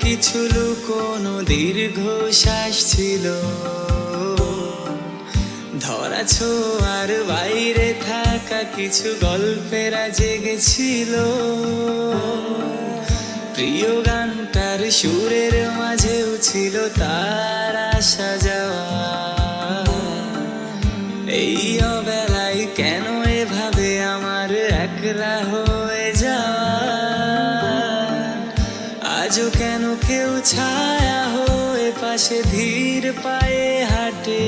কিছু লুকোনো দীর্ঘশ্বাস ছিল, ধরা ছোঁয়ার বাইরে থাকা কিছু গল্পেরা জেগেছিল। প্রিয় গানটার সুরের মাঝেও ছিল তার আসা যাওয়া। এই অবেলায় কেন এভাবে আমার একলা হয়ে যাওয়া? আজও কেন কেউ ছায়া হয়ে পাশে ধীর পায়ে হাঁটে?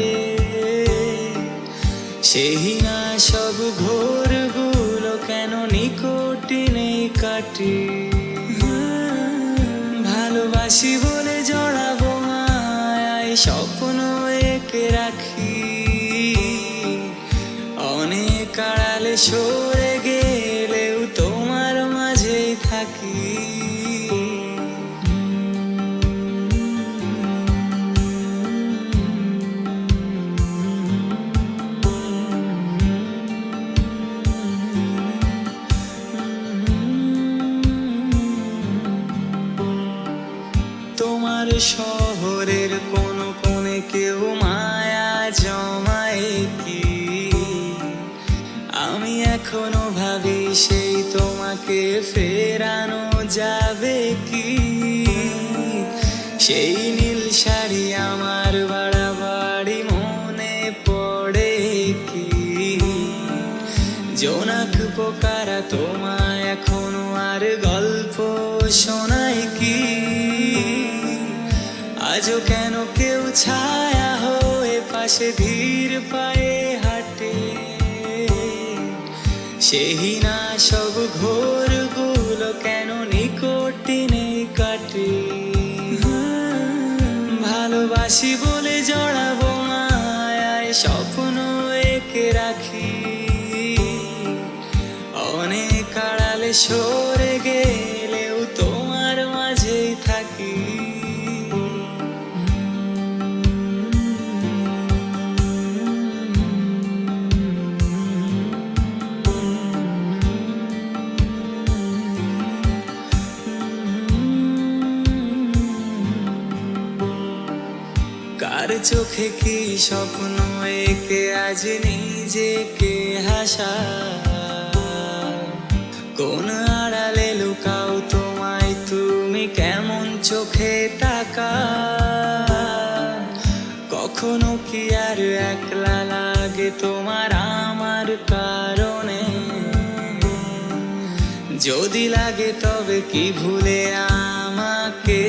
সেই না সব ঘোরগুলো কেন নিকটে নেই কাটে? ভালোবাসি বলে জড়াবো মায়ায় স্বপ্ন এঁকে রাখি, অনেক আড়ালে সরে গেলেও তোমার মাঝেই থাকি। তোমার শহরের কোন কোণে কেউ মায়া জমায় কি? আমি এখনো ভাবি সেই তোমাকে ফেরানো যাবে কি? সেই নীল শাড়ি আমার বাড়াবাড়ি মনে পড়ে কি? জোনাক পোকারা তোমায় এখনো আর গল্প শোনায় কি? আজও কেন কেউ ছায়া হয়ে পাশে ধীর পায়ে হাঁটে? সেই না সব ঘোরগুলো কেন নিকটে নেই কাটে? ভালোবাসি বলে জড়াবো মায়ায় স্বপ্ন এঁকে রাখি, অনেক আড়ালে সরে গেলেও তোমার মাঝেই থাকি। কার চোখে কি স্বপ্ন এঁকে আজ নিজেকে হাসা? কোন আড়ালে লুকাও তোমায় তুমি কেমন চোখে তাকা? কখনো কি আর একলা লাগে তোমার আমার কারণে? যদি লাগে তবে কি ভুলে আমাকে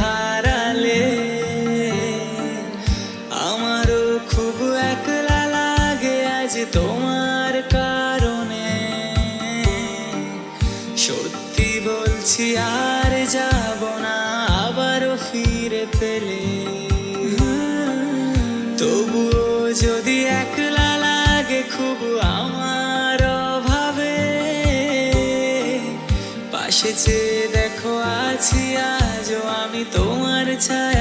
হারালে? আমারও খুব একলা লাগে আজ তোমার কারণে। সত্যি বলছি আর যাব না আবারও ফিরে পেলে। তবুও যদি একলা লাগে খুব আমার অভাবে, পাশে চেয়ে দেখো আছি আজও আমি তোমার ছায়া।